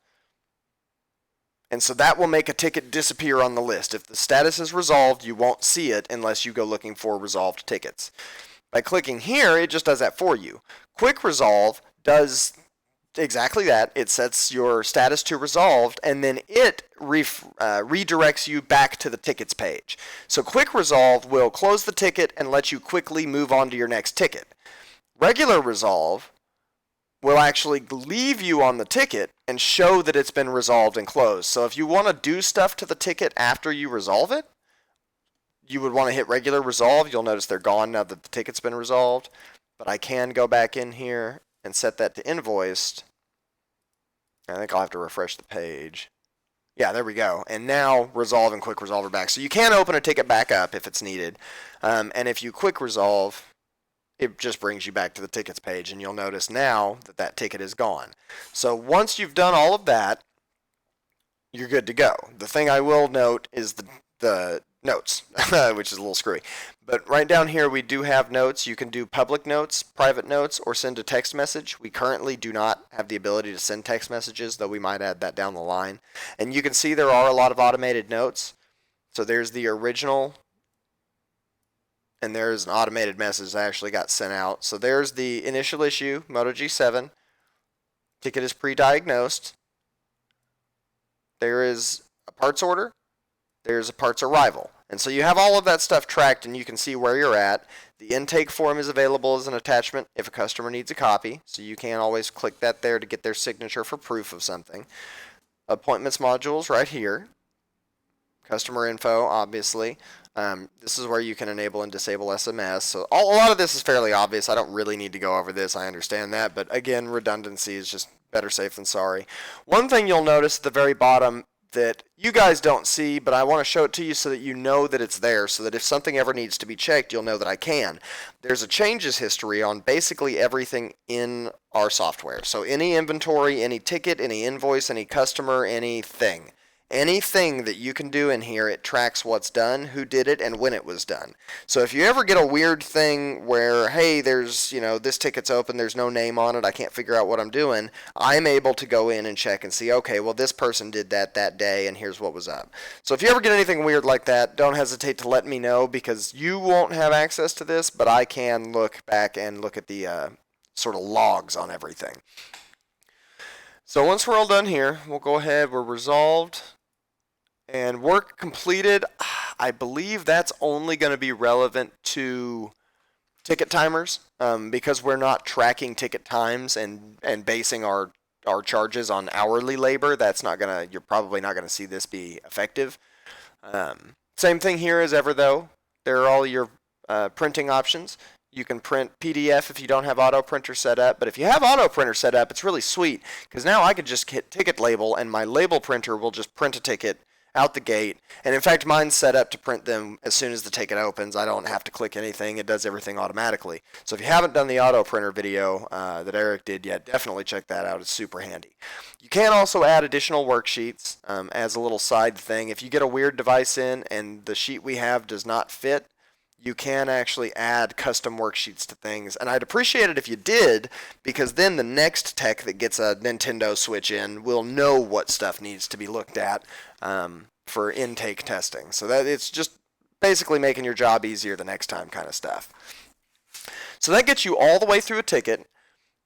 And so that will make a ticket disappear on the list. If the status is resolved, you won't see it unless you go looking for resolved tickets. By clicking here, it just does that for you. Quick resolve does exactly that. It sets your status to resolved, and then it redirects you back to the tickets page. So quick resolve will close the ticket and let you quickly move on to your next ticket. Regular resolve will actually leave you on the ticket and show that it's been resolved and closed. So if you want to do stuff to the ticket after you resolve it, you would want to hit regular resolve. You'll notice they're gone now that the ticket's been resolved. But I can go back in here and set that to invoiced. I think I'll have to refresh the page. Yeah, there we go. And now resolve and quick resolve are back. So you can open a ticket back up if it's needed. And if you quick resolve, it just brings you back to the tickets page, and you'll notice now that that ticket is gone. So once you've done all of that, you're good to go. The thing I will note is the notes, which is a little screwy. But right down here we do have notes. You can do public notes, private notes, or send a text message. We currently do not have the ability to send text messages, though we might add that down the line. And you can see there are a lot of automated notes. So there's the original, and there's an automated message that actually got sent out. So there's the initial issue, Moto G7. Ticket is pre-diagnosed. There is a parts order. There's a parts arrival. And so you have all of that stuff tracked and you can see where you're at. The intake form is available as an attachment if a customer needs a copy. So you can always click that there to get their signature for proof of something. Appointments modules right here. Customer info, obviously. This is where you can enable and disable SMS. So a lot of this is fairly obvious. I don't really need to go over this. I understand that. But again, redundancy is just better safe than sorry. One thing you'll notice at the very bottom that you guys don't see, but I want to show it to you so that you know that it's there, so that if something ever needs to be checked, you'll know that I can. There's a changes history on basically everything in our software. So any inventory, any ticket, any invoice, any customer, anything. Anything that you can do in here, it tracks what's done, who did it, and when it was done. So if you ever get a weird thing where, hey, there's, this ticket's open, there's no name on it, I can't figure out what I'm doing, I'm able to go in and check and see, okay, well, this person did that day, and here's what was up. So if you ever get anything weird like that, don't hesitate to let me know, because you won't have access to this, but I can look back and look at the sort of logs on everything. So once we're all done here, we'll go ahead, we're resolved. And work completed, I believe that's only going to be relevant to ticket timers because we're not tracking ticket times and basing our charges on hourly labor. That's not going to, you're probably not going to see this be effective. Same thing here as ever though. There are all your printing options. You can print PDF if you don't have auto printer set up, but if you have auto printer set up, it's really sweet because now I could just hit ticket label and my label printer will just print a ticket out the gate. And in fact, mine's set up to print them as soon as the ticket opens. I don't have to click anything. It does everything automatically. So if you haven't done the auto printer video that Eric did yet, definitely check that out. It's super handy. You can also add additional worksheets as a little side thing. If you get a weird device in and the sheet we have does not fit, you can actually add custom worksheets to things. And I'd appreciate it if you did, because then the next tech that gets a Nintendo Switch in will know what stuff needs to be looked at for intake testing. So that it's just basically making your job easier the next time kind of stuff. So that gets you all the way through a ticket.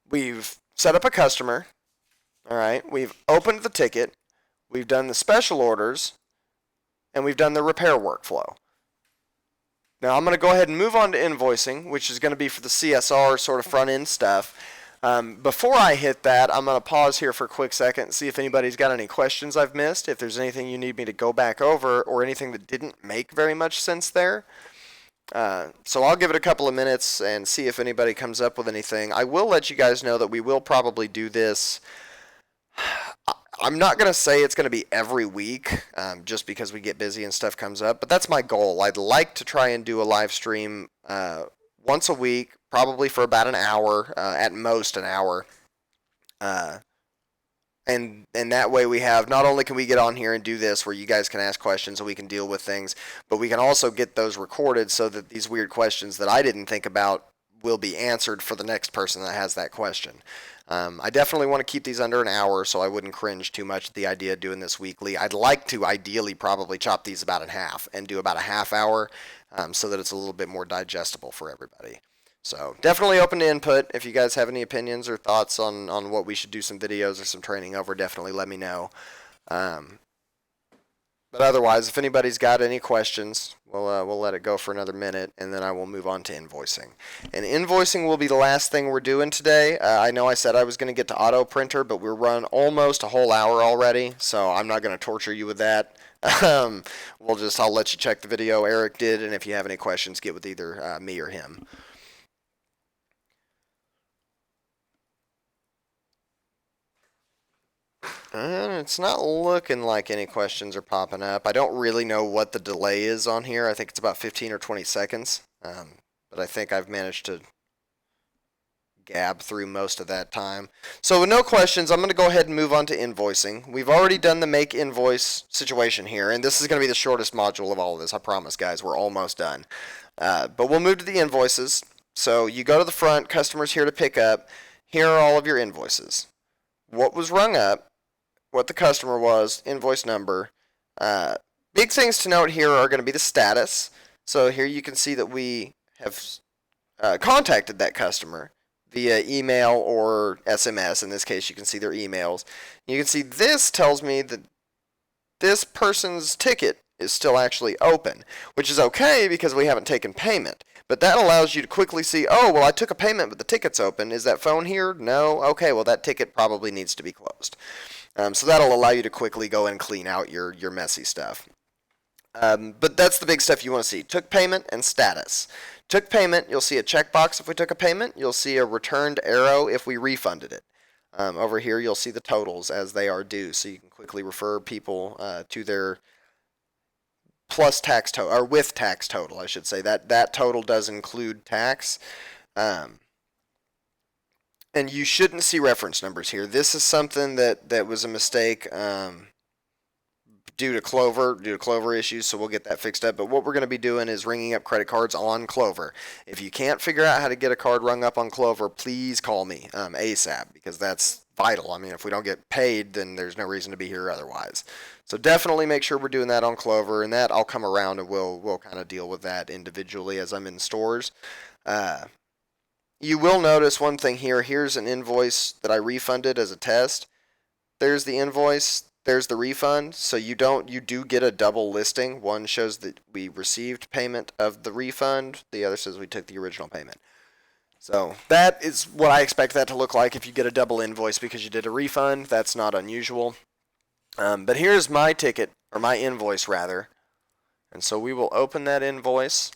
We've set up a customer. All right. We've opened the ticket. We've done the special orders. And we've done the repair workflow. Now I'm going to go ahead and move on to invoicing, which is going to be for the CSR sort of front end stuff. Before I hit that, I'm going to pause here for a quick second and see if anybody's got any questions I've missed, if there's anything you need me to go back over, or anything that didn't make very much sense there. So I'll give it a couple of minutes and see if anybody comes up with anything. I will let you guys know that we will probably do this. I'm not going to say it's going to be every week just because we get busy and stuff comes up, but that's my goal. I'd like to try and do a live stream once a week, probably for about an hour, at most an hour. And that way we have, not only can we get on here and do this where you guys can ask questions and we can deal with things, but we can also get those recorded so that these weird questions that I didn't think about will be answered for the next person that has that question. I definitely want to keep these under an hour, so I wouldn't cringe too much at the idea of doing this weekly. I'd like to ideally probably chop these about in half and do about a half hour so that it's a little bit more digestible for everybody. So definitely open to input. If you guys have any opinions or thoughts on what we should do some videos or some training over, definitely let me know. But otherwise, if anybody's got any questions, we'll let it go for another minute, and then I will move on to invoicing. And invoicing will be the last thing we're doing today. I know I said I was going to get to auto printer, but we're run almost a whole hour already, so I'm not going to torture you with that. I'll let you check the video Eric did, and if you have any questions, get with either me or him. It's not looking like any questions are popping up. I don't really know what the delay is on here. I think it's about 15 or 20 seconds. But I think I've managed to gab through most of that time. So with no questions, I'm going to go ahead and move on to invoicing. We've already done the make invoice situation here, and this is going to be the shortest module of all of this. I promise, guys. We're almost done. But we'll move to the invoices. So you go to the front, customers here to pick up. Here are all of your invoices. What was rung up, what the customer was, invoice number. Big things to note here are going to be the status. So here you can see that we have contacted that customer via email or SMS. In this case, you can see their emails. You can see this tells me that this person's ticket is still actually open, which is okay because we haven't taken payment. But that allows you to quickly see, oh, well, I took a payment, but the ticket's open. Is that phone here? No? Okay, well, that ticket probably needs to be closed. So that'll allow you to quickly go and clean out your messy stuff. But that's the big stuff you want to see. Took payment and status. Took payment, you'll see a checkbox if we took a payment. You'll see a returned arrow if we refunded it. Over here, you'll see the totals as they are due, so you can quickly refer people to their plus tax total, or with tax total, I should say. That total does include tax. And you shouldn't see reference numbers here. This is something that was a mistake due to Clover issues, so we'll get that fixed up. But what we're going to be doing is ringing up credit cards on Clover. If you can't figure out how to get a card rung up on Clover, please call me ASAP, because that's vital. I mean, if we don't get paid, then there's no reason to be here otherwise. So definitely make sure we're doing that on Clover, and that I'll come around and we'll kind of deal with that individually as I'm in stores. You will notice one thing here. Here's an invoice that I refunded as a test. There's the invoice. There's the refund. So you do get a double listing. One shows that we received payment of the refund. The other says we took the original payment. So that is what I expect that to look like if you get a double invoice because you did a refund. That's not unusual. But here's my ticket, or my invoice rather. And so we will open that invoice.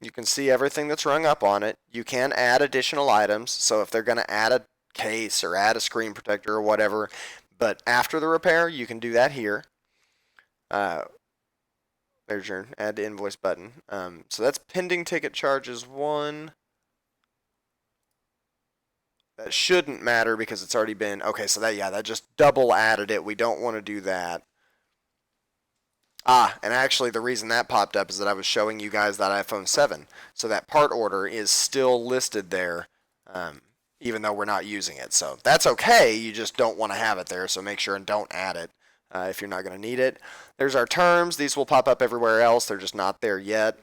You can see everything that's rung up on it. You can add additional items. So if they're going to add a case or add a screen protector or whatever, but after the repair, you can do that here. There's your add to invoice button. So that's pending ticket charges 1. That shouldn't matter because it's already been, okay, so that just double added it. We don't want to do that. And actually the reason that popped up is that I was showing you guys that iPhone 7. So that part order is still listed there, even though we're not using it. So that's okay, you just don't want to have it there, so make sure and don't add it if you're not going to need it. There's our terms. These will pop up everywhere else. They're just not there yet.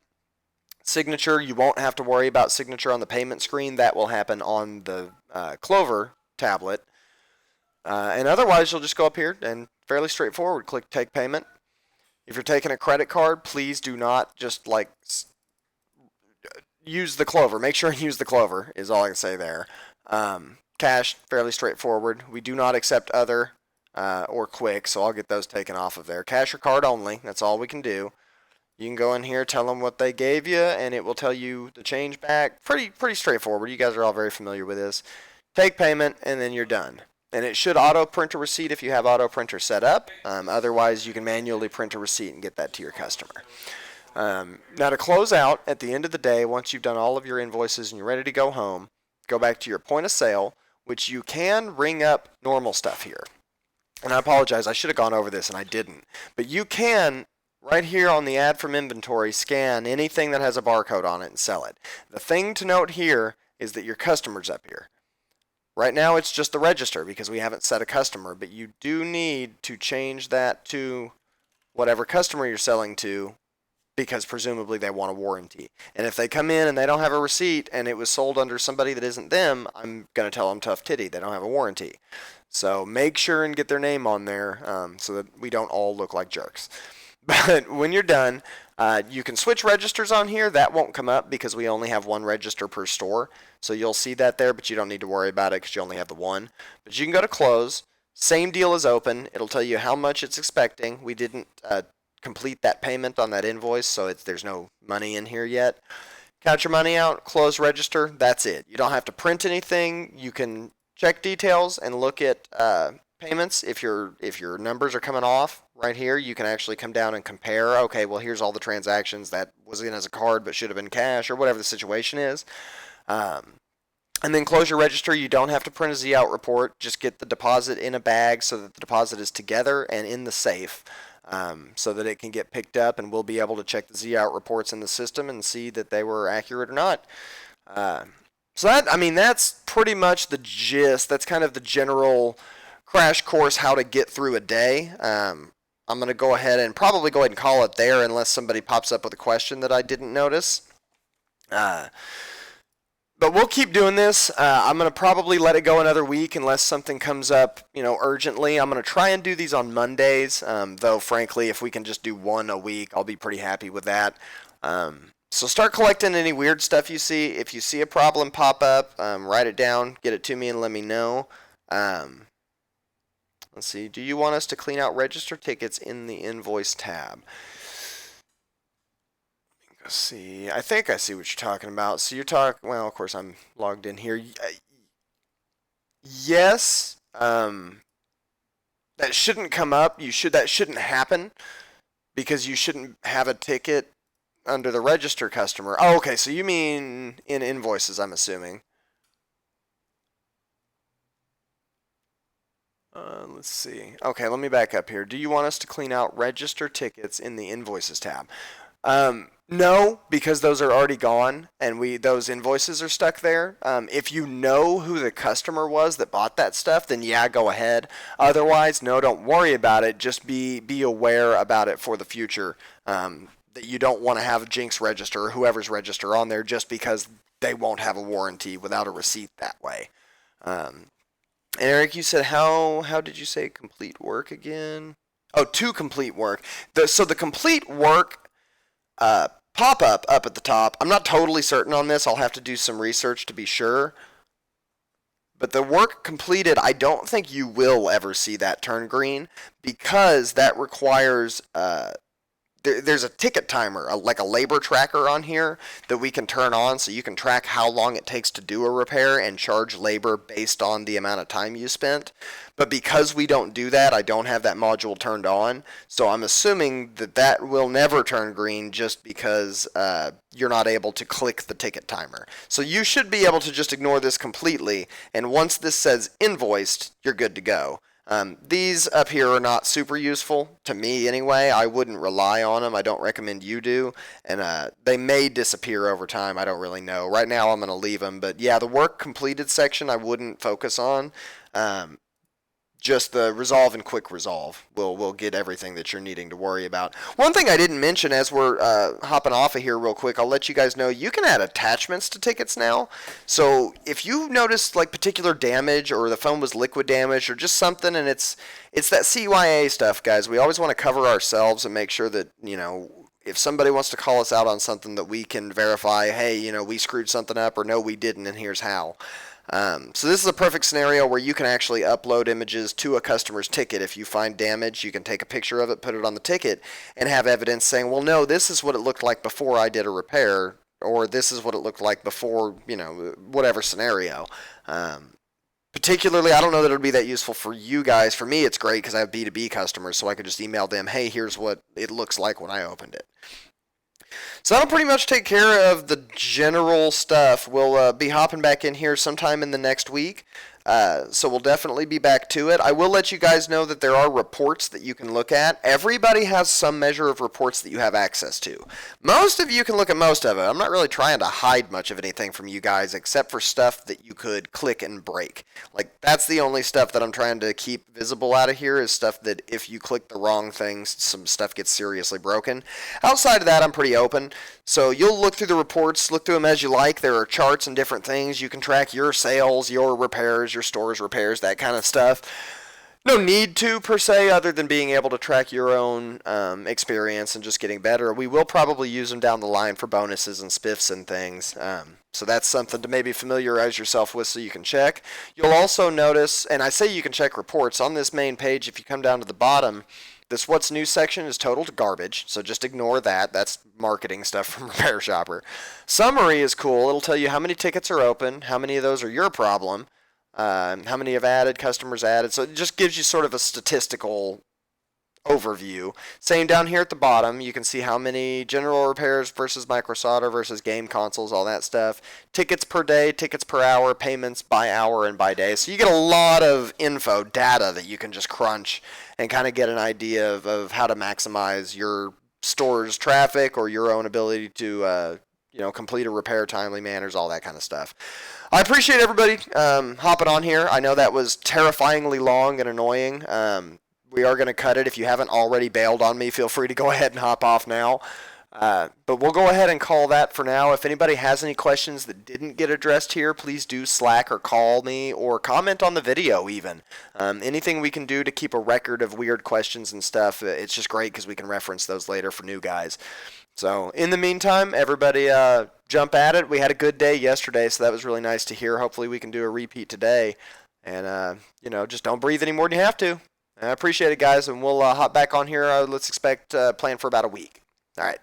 Signature, you won't have to worry about signature on the payment screen. That will happen on the Clover tablet. And otherwise, you'll just go up here and fairly straightforward, click Take Payment. If you're taking a credit card, please do not just use the Clover. Make sure and use the Clover is all I can say there. Cash, fairly straightforward. We do not accept other or quick, so I'll get those taken off of there. Cash or card only, that's all we can do. You can go in here, tell them what they gave you, and it will tell you the change back. Pretty straightforward. You guys are all very familiar with this. Take payment, and then you're done. And it should auto print a receipt if you have auto printer set up. Otherwise, you can manually print a receipt and get that to your customer. Now to close out, at the end of the day, once you've done all of your invoices and you're ready to go home, go back to your point of sale, which you can ring up normal stuff here. And I apologize, I should have gone over this and I didn't. But you can, right here on the add from inventory, scan anything that has a barcode on it and sell it. The thing to note here is that your customer's up here. Right now it's just the register because we haven't set a customer, but you do need to change that to whatever customer you're selling to because presumably they want a warranty. And if they come in and they don't have a receipt and it was sold under somebody that isn't them, I'm going to tell them tough titty, they don't have a warranty. So make sure and get their name on there so that we don't all look like jerks. But when you're done, you can switch registers on here. That won't come up because we only have one register per store. So you'll see that there, but you don't need to worry about it because you only have the one. But you can go to close. Same deal as open. It'll tell you how much it's expecting. We didn't complete that payment on that invoice, so there's no money in here yet. Count your money out, close register. That's it. You don't have to print anything. You can check details and look at payments. If your numbers are coming off right here, you can actually come down and compare. Okay, well, here's all the transactions that was in as a card but should have been cash or whatever the situation is. And then close your register. You don't have to print a Z out report. Just get the deposit in a bag so that the deposit is together and in the safe, so that it can get picked up, and we'll be able to check the Z out reports in the system and see that they were accurate or not. So that, I mean, that's pretty much the gist. That's kind of the general crash course how to get through a day. I'm going to go ahead and probably go ahead and call it there unless somebody pops up with a question that I didn't notice. But we'll keep doing this. I'm going to probably let it go another week unless something comes up, urgently. I'm going to try and do these on Mondays, though, frankly, if we can just do one a week, I'll be pretty happy with that. So start collecting any weird stuff you see. If you see a problem pop up, write it down, get it to me, and let me know. Let's see. Do you want us to clean out register tickets in the invoice tab? Let's see. I think I see what you're talking about. So you're talking, well, of course I'm logged in here. Yes, that shouldn't come up. That shouldn't happen because you shouldn't have a ticket under the register customer. Oh, okay. So you mean in invoices, I'm assuming. Let's see. Okay, let me back up here. Do you want us to clean out register tickets in the invoices tab? No, because those are already gone, and those invoices are stuck there. If you know who the customer was that bought that stuff, then yeah, go ahead. Otherwise, no, don't worry about it. Just be aware about it for the future. That you don't want to have Jinx register or whoever's register on there just because they won't have a warranty without a receipt that way. And Eric, you said how did you say complete work again? Oh, to complete work. So the complete work pop-up up at the top. I'm not totally certain on this. I'll have to do some research to be sure. But the work completed, I don't think you will ever see that turn green because that requires there's a ticket timer, like a labor tracker on here that we can turn on so you can track how long it takes to do a repair and charge labor based on the amount of time you spent. But because we don't do that, I don't have that module turned on. So I'm assuming that will never turn green just because you're not able to click the ticket timer. So you should be able to just ignore this completely. And once this says invoiced, you're good to go. These up here are not super useful, to me anyway. I wouldn't rely on them. I don't recommend you do. And they may disappear over time. I don't really know. Right now I'm going to leave them. But yeah, the work completed section I wouldn't focus on. Just the resolve and quick resolve will get everything that you're needing to worry about. One thing I didn't mention as we're hopping off of here real quick, I'll let you guys know you can add attachments to tickets now. So if you notice like particular damage or the phone was liquid damage or just something, and it's that CYA stuff, guys. We always want to cover ourselves and make sure that, if somebody wants to call us out on something that we can verify, hey, we screwed something up, or no, we didn't, and here's how. So this is a perfect scenario where you can actually upload images to a customer's ticket. If you find damage, you can take a picture of it, put it on the ticket, and have evidence saying, well, no, this is what it looked like before I did a repair, or this is what it looked like before, whatever scenario. Particularly, I don't know that it would be that useful for you guys. For me, it's great because I have B2B customers, so I could just email them, hey, here's what it looks like when I opened it. So that'll pretty much take care of the general stuff. We'll be hopping back in here sometime in the next week. So we'll definitely be back to it. I will let you guys know that there are reports that you can look at. Everybody has some measure of reports that you have access to. Most of you can look at most of it. I'm not really trying to hide much of anything from you guys except for stuff that you could click and break. Like, that's the only stuff that I'm trying to keep visible out of here is stuff that if you click the wrong things, some stuff gets seriously broken. Outside of that, I'm pretty open. So you'll look through the reports, look through them as you like. There are charts and different things. You can track your sales, your repairs, your store's repairs, that kind of stuff. No need to, per se, other than being able to track your own experience and just getting better. We will probably use them down the line for bonuses and spiffs and things. So that's something to maybe familiarize yourself with so you can check. You'll also notice, and I say you can check reports, on this main page, if you come down to the bottom, this What's New section is total garbage, so just ignore that. That's marketing stuff from RepairShopr. Summary is cool. It'll tell you how many tickets are open, how many of those are your problem, how many have added, customers added. So it just gives you sort of a statistical overview. Same down here at the bottom, you can see how many general repairs versus micro solder versus game consoles, all that stuff. Tickets per day, tickets per hour, payments by hour and by day. So you get a lot of info, data that you can just crunch and kind of get an idea of how to maximize your store's traffic or your own ability to complete a repair timely manners, all that kind of stuff. I appreciate everybody hopping on here. I know that was terrifyingly long and annoying. We are going to cut it. If you haven't already bailed on me, feel free to go ahead and hop off now. But we'll go ahead and call that for now. If anybody has any questions that didn't get addressed here, please do Slack or call me or comment on the video even. Anything we can do to keep a record of weird questions and stuff, it's just great because we can reference those later for new guys. So in the meantime, everybody jump at it. We had a good day yesterday, so that was really nice to hear. Hopefully we can do a repeat today. And, just don't breathe any more than you have to. I appreciate it, guys, and we'll hop back on here. Let's expect playing for about a week. All right.